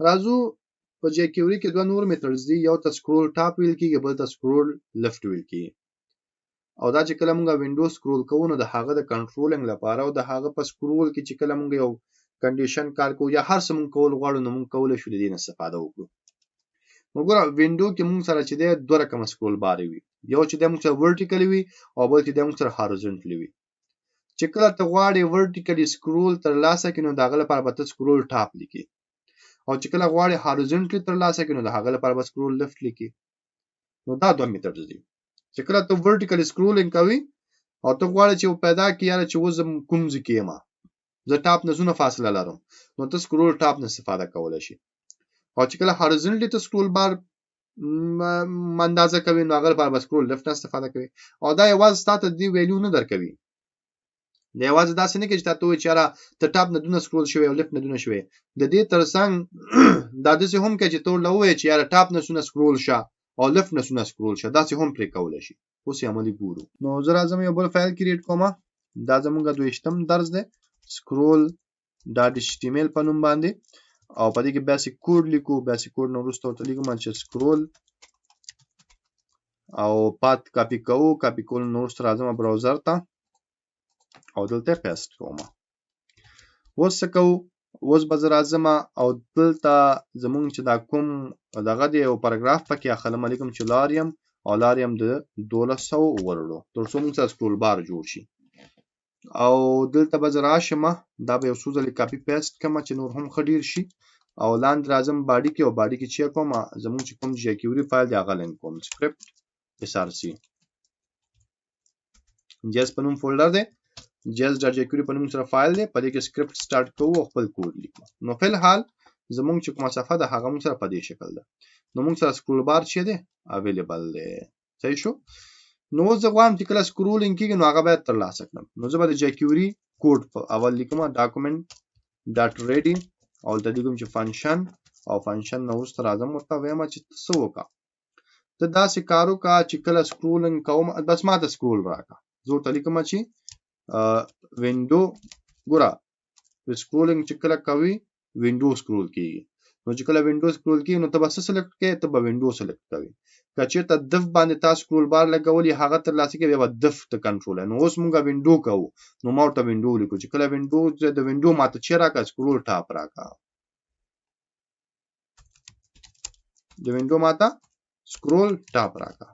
راځو په jQuery کې دوه نور میثډز دي یو ته سکرول ټاپ ویل کیږي بل ته سکرول لیفت ویل کیږي او دا چې کله موږ وینډو سکرول کوو نو د هغه د کنټرولینګ لپاره او د هغه په سکرول کې چې کله موږ یو کنډیشن کار کوو یا هر څه موږ کول غواړو نو موږ کولای شو د دې استفاده وکړو وګوره وینډو کې موږ سره چې د دوه رقم سکرول بار وي یو چې د موږ سره ورټیکلی وي او بل چې د موږ سره هوريزونټلی وي چې کله ته غواړې ورټیکلی سکرول تر لاسه کې نو داغه لپاره به ته سکرول ټاپ لیکي او چې کله غواړې هوريزونټلی تر لاسه کې نو د هغه لپاره به سکرول لیفت لیکي نو دا دوه میثډز دي چې کله ته ورټیکلی سکرولینګ کوي او ته غواړې چې پیدا کړې یاره چې وزم کوم ځکه ما زه ټاپ نه زونه فاصله لرم نو ته سکرول ټاپ نه استفاده کولای شي او چې کله هوريزونټلی ته سکرول بار اندازه کوي نو هغه لپاره به سکرول لیفت نه استفاده کوي او دا یوازې ستاسو دی ویلیو نه درکوي دا یوازې داسې نه کوي چې تاسو وایئ چې را ته ټاپ نه دونه سکرول شوی او لیفت نه دونه شوی د دې ترڅنګ دا داسې هم کوي چې ته لوي چې یاره ټاپ نه سونه سکرول شه او لیفت نه سونه سکرول شه داسې هم پرې کولای شي اوس یې عملی ګورو نو زه راځم یو بل فایل کریټ کوم دا زموږ دویشتم درس دی scroll.html په نوم باندې او په دې کې بیسیک کوډ لیکو بیسیک کوډ نو وروسته ورته لیکم چې سکرول او پات کاپی کوو کاپی کول نو وروسته راځم براوزر ته او دلته پیسټ کوم اوس څه کوو اوس به زه راځم او دلته زمونږ چې دا کوم دغه دی یو پاراګراف پکې اخلم علیکم چې لاریم د 1200 ورډو تر څو موږ سره سکرول بار جوړ شي او دلته به زه راشم دا به یو څو ځلې کاپی پیسټ کوم چې نور هم ښه ډیر شي او لاندې راځم باډي کې او باډي کې چې کوم زمونږ چې کوم jQuery فایل دی هغه لینک کوم script src جس په نوم فولډر دی js.jQuery په نوم سره فایل دی په دې کې script سٹارټ کوو او خپل کوډ لیکو نو فل حال زمونږ چې کومه صفحه ده هغه موږ سره په دې شکل ده نو موږ سره سکرول بار چې دی اویلیبل دی صحیح شو نو زه غواړم چې کله سکرولینګ کیږي نو هغه باید تر لاسه کړم نو زه به د jQuery کوډ په اول لیکم document.ready او د دې کوم چې فنکشن او فنکشن نو وروسته راځم ورته وایم چې څه وکړه ته داسې کارو کا چې کله سکرولینګ کوم بس ما ته سکرول راکا زه ورته لیکم چې وینډو ګوره سکرولینګ چې کله کوي وینډو سکرول کیږي نو چې کله وینډو سکرول کیږي نو ته بس سلیکټ کړې ته به وینډو سلیکټ کوي کچې ته دف باندې تاسو سکرول بار لګولې هغه تر لاسه کې به دف ته کنټرول نو اوس موږ وینډو کوو نو ما ورته وینډو لیکو چې کله وینډو د وینډو ماته چې راکا سکرول ټاپ راکا د وینډو ماته سکرول ټاپ راکا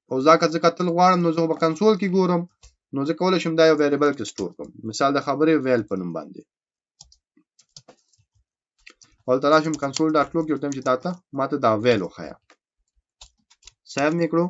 او ځکه کتل غواړم نو زه په کنسول کې ګورم نو زه کولای شم دا یو ویریبل کې سٹور کوم مثال د خبرې ویل په نوم باندې او تراشم console.log یو ټیم چې تاسو ماته دا ویل وخایا سیو میکړو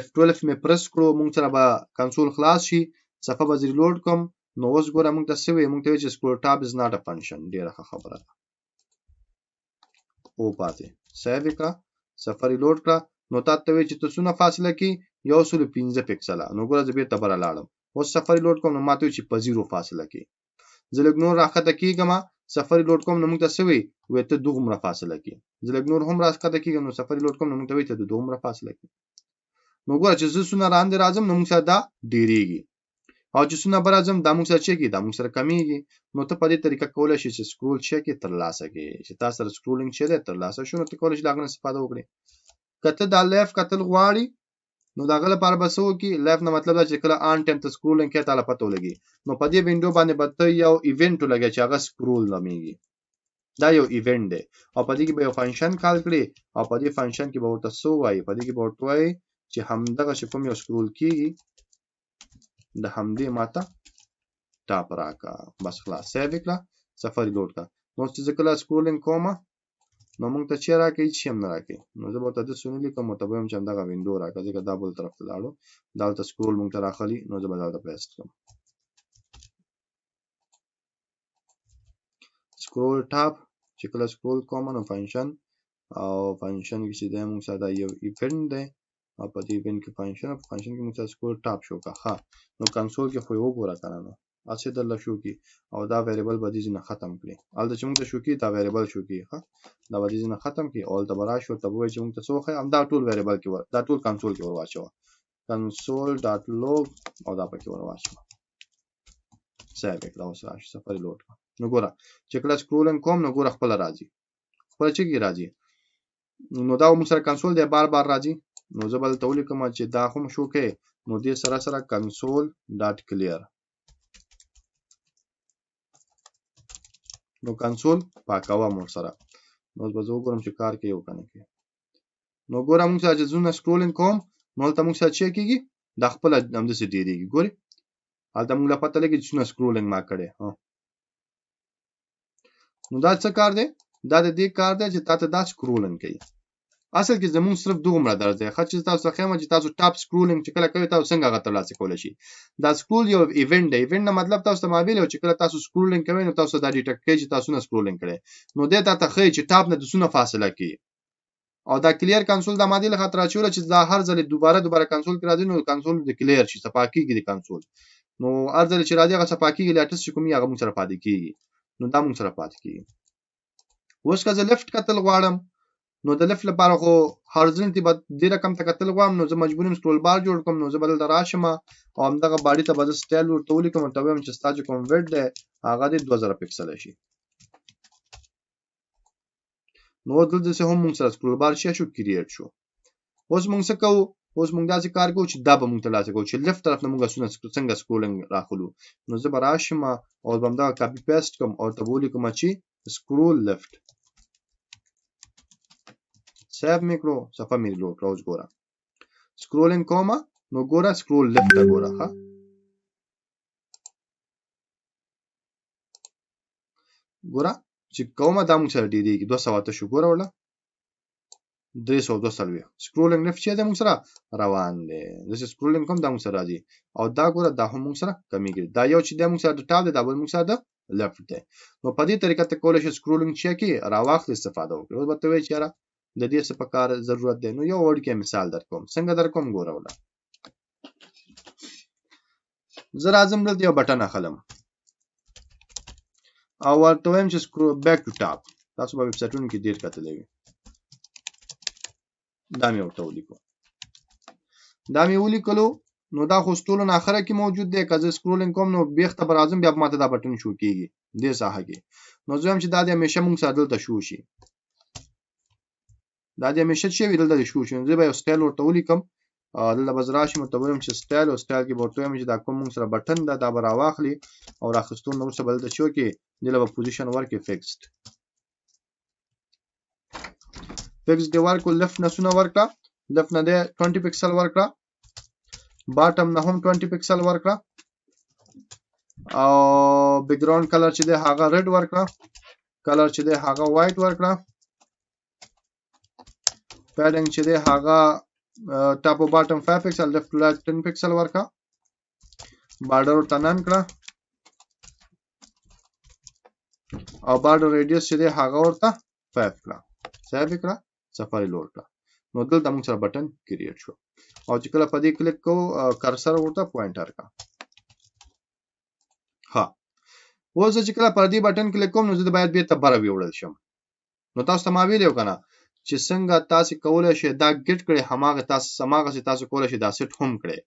F12 می پرس کړو مونږ سره به کنسول خلاص شي صفحه به ریلوډ کوم نو اوس ګوره مونږ ته سوي مونږ ته چې scrolltop is not a function ډیره خبره ده او پاتې سیو کا صفحه ریلوډ کړه نو تاسو ته چې تاسو نه فاصله کې 115 پکسله نو ګوره زه به تبر لاړم اوس صفحه ریلوډ کوم نو ماته چې په 0 فاصله کې زه لګنور راخته کیږم سفری لوډ کوم نو موږ ته سوي وې ته دوغمره فاصله کې زه لګنور هم راځکته کیږم نو سفری لوډ کوم نو موږ ته وې ته دوغمره فاصله کې نو ګوره چې زه سونه راندې راځم نو موږ سره دا ډیریږي او چې سونه برازم دا موږ سره چې کی دا موږ سره کمیږي نو ته په دې طریقه کولای شې چې سکرول چې تر لاسه کې چې تاسو سره سکرولینګ چې تر لاسه شو نو ته کولای شې دا غن استفاده وکړې کته دا لیف کتل غواړي نو دا غل لپاره بسو کې لیف نه مطلب دا چې کله آن ټایم ته سکرولینګ کې تعالی پته ولګي نو په دې وینډو باندې به ته یو ایونت لګي چې هغه سکرول ناميږي دا یو ایونت دی او په دې کې به یو فنکشن کال کړي او په دې فنکشن کې به ورته سو وایي په دې کې به ورته وایي چې همدغه کوم یو سکرول کیږي د همدې ماته ټاپ راکا بس خلاص سیو کړه سفر لوډ کا نو چې کله سکرولینګ کوم نو موږ ته چې راکې چې هم نه راکې نو زه به تاسو سنلې کوم ته به هم چې دغه وینډو راکې ځکه دا بل طرف ته لاړو دا ته سکرول موږ ته راخلي نو زه به دا پیسټ کوم سکرول ټاپ چې کله سکرول کوم نو فنکشن او فنکشن کې چې د موږ سره یو ایونت دی او په دې ایونت کې فنکشن کې موږ سکرول ټاپ شو کا ها نو کنسول کې خو یو ګوره کنه اڅه د لشو کې او دا ویریبل به دې نه ختم کړي الته چې موږ ته شو کې دا ویریبل شو کې ها دا به دې نه ختم کړي اول ته برا شو ته وای چې موږ ته څه خو هم دا ټول ویریبل کې دا ټول کنسول کې ورواچو console.log او دا پکې ورواچو سیو کړه اوس راشي سفر لوډ نو ګوره چې کله سکرولینګ کوم نو ګوره خپل راځي خپل چې کی راځي نو دا موږ سره کنسول دی بار بار راځي نو زه بل ته ولیکم چې دا هم شو کې نو دې سره کنسول ډاټ کلیر نو کنسول پاکاوه مور سره نو به زه وګورم چې کار کوي او کنه کوي نو ګوره موږ چې زونه سکرولینګ کوم نو ته موږ سره چی کیږي د خپل همدسې ډیریږي ګوري هلته موږ لا پته لګي چې څونه سکرولینګ ما کړی نو دا څه کار دی دا د دې کار دی چې تاسو دا سکرولینګ کوي اصل کې زموږ صرف دومره درځ دی خاص چې تاسو خیمه چې تاسو ټاپ سکرولینګ چې کله کوي تاسو څنګه غته ترلاسه کولای شي دا سکرول یو ایونت دی ایونت نه مطلب تاسو ته مابیل او چې کله تاسو سکرولینګ کوي نو تاسو دا ډیټیکټ کوي چې تاسو نه سکرولینګ کړي نو دې ته خی چې ټاپ نه د سونه فاصله کوي او دا کلیر کنسول د ماده له خاطر اچول چې دا هر ځل دوباره کنسول کې راځي نو کنسول د کلیر شي صفاکیږي د کنسول نو هر ځل چې راځي هغه صفاکیږي لیټس کومي هغه موږ سره پاتې کیږي نو دا موږ سره پاتې کیږي اوس که زه لیفت کتل غواړم نو د لیفت لپاره خو هارزنټي به د رقم ته کتل غواړم نو زه مجبورم سکرول بار جوړ کوم نو زه بدل دراشم او همدغه باډي ته به سټایل ورته ولیکم ته وایم چې ستاسو کوم ویډ دی هغه د 2000 پکسل شي نو دلته څه هم موږ سره سکرول بار شو کریټ شو اوس موږ څه کوو اوس موږ داسې کار کوو چې دا به موږ ترلاسه کوو چې لیفت طرف نه موږ څنګه سکرولینګ راخلو نو زه به راشم او به همدغه کاپي پیسټ کوم او ته به ولیکم چې سکرول لیفت سیو مې کړو صفحه مې لوډ کړه اوس ګوره سکرولینګ کوم نو ګوره سکرول لیفت ته ګوره ها ګوره چې کومه دا موږ سره ډیریږي 200 شو ګوره ولا 320 سکرولینګ لیفت چې دا موږ سره روان دی زه سکرولینګ کوم دا موږ سره راځي او دا ګوره دا هم موږ سره کمیږي دا یو چې دا موږ سره د ټاپ دی دا بل موږ سره د لیفت دی نو په دې طریقه ته کولای شئ سکرولینګ چې کی راواخلې استفاده وکړئ اوس به ته وایې چې یاره د دې څه په کار ضرورت دی نو یو وړکې مثال درکوم څنګه درکوم ګوره ولا زه راځم دلته یو بټن اخلم او ورته وایم چې سکرول بیک ټو ټاپ تاسو په ویب سایټونو کې ډیر کتلې وي دا مې ورته ولیکو دا مې ولیکلو نو دا خو ستولو نه اخره کې موجود دی که زه سکرولینګ کوم نو بیخته به راځم بیا ماته دا بټن شو کیږي دې ساحه کې نو زه وایم چې دا د همیشه موږ سره دلته شو شي دا د همیشه چې وي دلته شو شي زه به یو سټایل ورته ولیکم دلته به زه راشم ورته وایم چې سټایل او سټایل کې به ورته وایم چې دا کوم موږ سره بټن ده دا به راواخلي او راخیستو نه وروسته به دلته شو کې دلته به پوزیشن ورکړي فکسډ دی ورکو لیفت نه سونه ورکړه لیفت نه دی 20 پکسل ورکړه باټم نه هم 20 پکسل ورکړه او بیک ګراوند کلر چې دی هغه ریډ ورکړه کلر چې دی هغه وایټ ورکړه پیډنګ چې دی هغه ټاپ او باټم 5 پکسل لیفت رائټ 10 پکسل ورکړه بارډر ورته نن کړه او بارډر ریډیوس چې دی هغه ورته 5 کړه سیو کړه سفاري لوډ کړه نو دلته موږ سره بټن کریټ شو او چې کله په دې کلیک کوو کرسر ورته پوینټر کا ها اوس چې کله په دې بټن کلیک کوم نو زه باید بیرته بره ویوړل شم نو تاسو ته ما ویلو کنه چې څنګه تاسو کولای شئ دا ګټ کړئ هماغه تاسو کولای شئ دا سیټ هم کړئ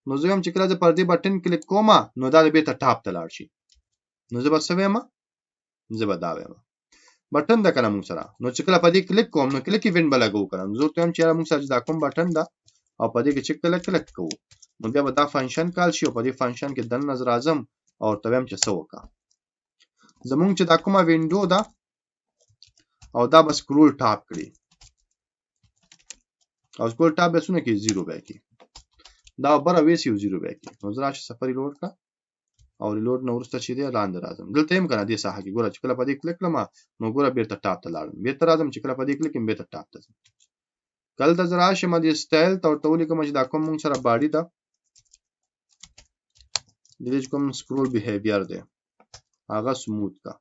نو زه هم چې کله په دې بټن کلیک کوم نو دا بیرته ټاپ ته لاړ شي نو زه به څه وایم زه به دا وایم بټن د کنه موږ سره نو چې کله په دې کلیک کوم نو کلیک ایونت به لګو کنه زه ته هم چې موږ سره دا کوم بټن ده او په دې کې چې کله کلیک کوو نو بیا به دا فنکشن کال شي او په دې فنکشن کې د نظر اعظم او ته هم چې څه وکړه زمونږ چې دا کومه وینډو ده او دا به سکرول ټاپ کړي او سکرول ټاپ به څونه کې 0 به کې دا بره ویس یو 0 به کې نو زه راشه سفاري لوډ کړه او ریلوډ نو ورسته چې دی لاندې راځم دلته هم کنه دې ساحه کې ګوره چې کله په دې کلیک کړم نو ګوره بیرته ټاپ ته لاړم بیرته راځم چې کله په دې کلیک کړم بیرته ټاپ ته ځم کله ته راشم دې سټایل ته ورته ولیکم چې دا کوم موږ سره باډي ده دې کوم سکرول بیهیویر دی هغه سموث کا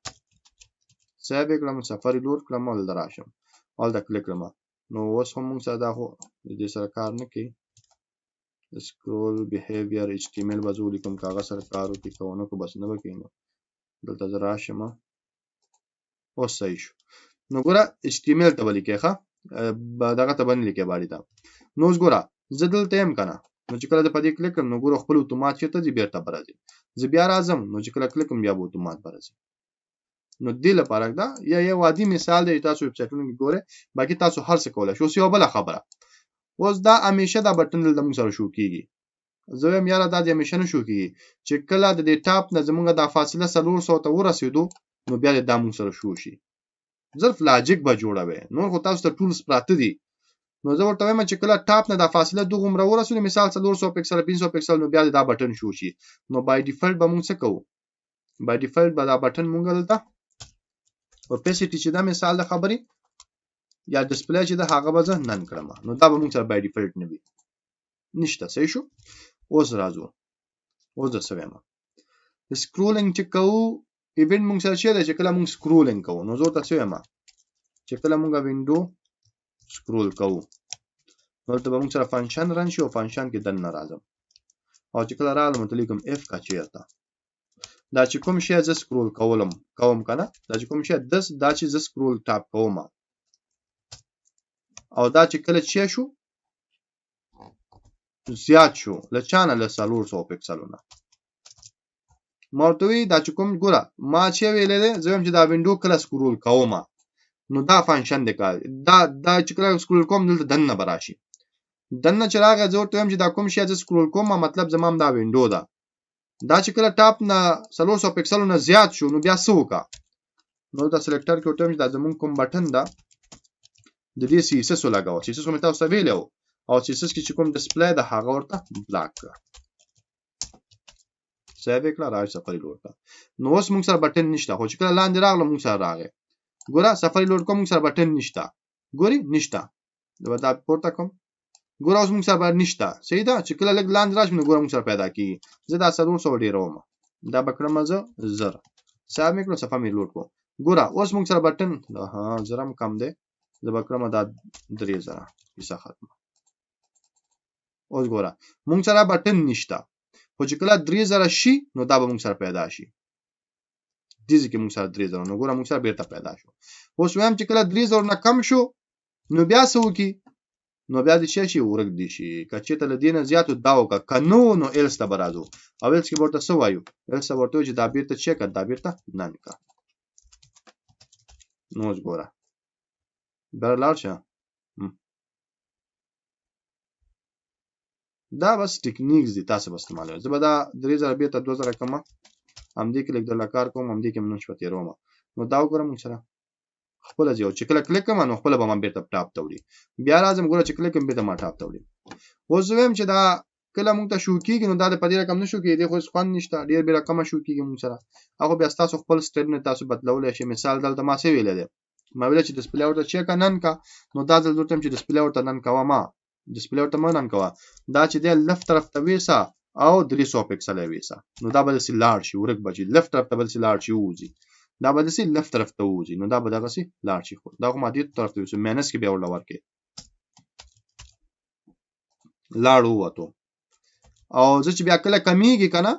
سیو کړم سفاري لوډ کړم او دراشم او دا کلیک کړم نو اوس هم موږ سره دا خو دې سره کار نه کوي scroll behavior html بازو لیکم کاغذ سره کار وکړي کوونه کو بس نه وکینو دلته زه راشم او صحیح شو نو ګوره html ته ولیکه ښه دغه ته باندې لیکه باندې دا نو ګوره زه دلته هم کنه نو چې کله د پدې کلیک کړم نو ګوره خپل اتومات چې ته بیرته برازي زه بیا راځم نو چې کله کلیک کوم بیا به اتومات برازي نو دې لپاره دا یو عادي مثال دی تاسو ویب سایټونو کې ګوره باقي تاسو هر څه کولای شئ اوس یو بل خبره اوس دا همیشه دا بټن دلته موږ سره شو کیږي زه هم یاره دا د همیشه نه شو کیږي چې کله د دې ټاپ نه زمونږ دا فاصله 400 ته ورسېدو نو بیا د موږ سره شو شي ظرف لاجیک به جوړوي نور خو تاسو ته ټولز پراته دي نو زه ورته وایم چې کله ټاپ نه دا فاصله دوغمره ورسېږي مثال 400 پکسل 500 پکسل نو بیا دا بټن شو شي نو بای ډیفالت به موږ څه کوو بای ډیفالت به دا بټن موږ دلته اوپیسټی چې دا مثال د خبري یا ډسپلی چې دا هغه به زه نن کړم نو دا به موږ سره بای ډیفالت نه وي نشته صحیح شو اوس راځو اوس د سویما سکرولینګ چې کوو ایونت موږ سره چې دا چې کله موږ سکرولینګ کوو نو زه ته سویما چې کله موږ وینډو سکرول کوو نو ته به موږ سره فنکشن رن شي او فنکشن کې دن راځم او چې کله راغلم ته لیکم اف کا چیرته دا چې کوم شی ز سکرول کوم کنه دا چې کوم شی دا چې ز سکرول ټاپ کوم او دا چې کله چې شو زیات شو لچانه له 400 پکسلونه مرتوی دا چې کوم ګوره ما چې ویلې ده زم چې دا وینډو کله سکرول کوم نو دا فنکشن دی کار دا چې کله سکرول کوم دلته دنه براشي دنه چې راغی زه ورته چې دا کوم شی ز سکرول کوم مطلب زمام دا وینډو ده دا چې کله ټاپ نه 400 پکسلونه زیات شو نو بیا څه وکا نو دا سلیکټر کې ورته دا زمون کوم بټن دا د دې سیسس لګاو سیسس کوم تاسو ویلو او سیسس کې چې کوم ډسپلی د هغه ورته بلاک کړ سیو کړه راځي سفاري لوډ ته نو اوس موږ سره بټن نشته خو چې کله لاندې راغلم موږ سره راغی ګوره سفاري لوډ کوم موږ سره بټن نشته ګوري نشته دا پورته کوم ګوره اوس موږ سره نشته صحیح ده چې کله لګ لاندې راشم نو ګوره موږ سره پیدا کیږي زه دا 400 ډیروم دا بکړم زه زر سم کړو صفه مې لوډ کو ګوره اوس موږ سره بټن ها زرم کم دی زه بکړم دا 3000 پیسه ختم اوس ګوره موږ سره بټن نشته خو چې کله 3000 شي نو دا به موږ سره پیدا شي دې کې موږ سره 3000 نو ګوره موږ سره بیرته پیدا شو اوس وایم چې کله 3000 نه کم شو نو بیا څه وکي نو بیا د شي ورګ دي شي کچې ته لدینه زیاتو دا وکا کنو نو ایلس ته برازو او ایلس کې ورته څه وایو ایلس ورته چې دا بیرته چک دا بیرته نن کا نو ګوره بر لارشه دا بس ټیکنیکس دي تاسو بس استعمالوي زه به دا 3000 بیرته 2000 کما هم دې کې لیک د لکار کوم هم دې کې منځ پته روم نو دا وګورم سره خپل ځو چې کله کلیک کوم نو خپل به ما بیرته ټاپ توړي بیا راځم ګوره چې کلیک کوم به ما ټاپ توړي اوس ویم چې دا کله مونږ ته شو کیږي نو دا د پدې رقم نشو کیږي خو ځخوان نشته ډیر به رقم شو کیږي مونږ سره هغه بیا تاسو خپل سټایل نه تاسو بدلولای شئ مثال دلته ما څه ویل دي ما ویل چې ډسپلی ورته چیک نن کا نو دا دلته چې ډسپلی ورته نن کا ما ډسپلی ورته نن کا دا چې د لیفت طرف ته ویسا او 300 پکسل ویسا نو دا به سي لاړ شي ورک بچي لیفت طرف ته به سي لاړ شي وځي دا به سي لیفت طرف ته وځي نو دا به دغه سي لاړ شي خو دا کومه دې طرف ته وځي مینس کې به ور لور کې لاړو وته او زه چې بیا کله کمیږي کنه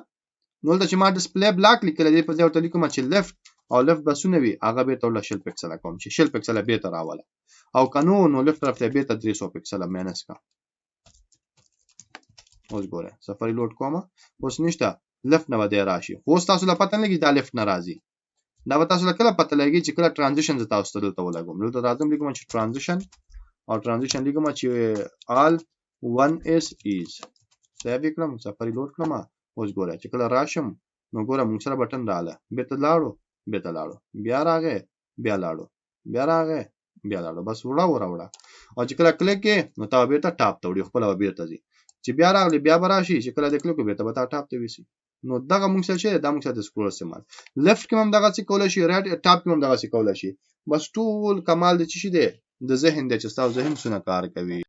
نو ته چې ما ډسپلی بلاک لیکل دی په دې ورته لیکم چې لیفت او لیفت بسونه وي هغه به ته شل پکسل کوم چې شل پکسل به تر راواله او کنو نو لیفت طرف ته به ته 300 پکسل مینس کا اوس ګوره سفاري لوډ کوم اوس نشته لیفت نه ودی راشي خو تاسو لا پته نه لګی دا لیفت ناراضي دا به تاسو کله پته لګی چې کله ترانزیشن ز تاسو ته ولګوم نو ته راځم لیکم چې ترانزیشن او ترانزیشن لیکم چې all one is سیو کړم سفاري لوډ کړم اوس ګوره چې کله راشم نو ګوره موږ سره بټن رااله به ته لاړو بیا راغې بیا لاړو بیا راغې بیا لاړو بس وړه او چې کله کلیک کې نو تا به ته ټاپ ته وړي خپل به ته ځي چې بیا راغلی بیا براشي چې کله د کلیک به ته ټاپ ته وسی نو دغه موږ څه شي دا موږ څه د سکرول استعمال لیفت کې هم دغه څه کول شي رائټ ټاپ کې هم دغه څه کول شي بس ټول کمال د چی شي د ذهن د چې تاسو ذهن سونه کار کوي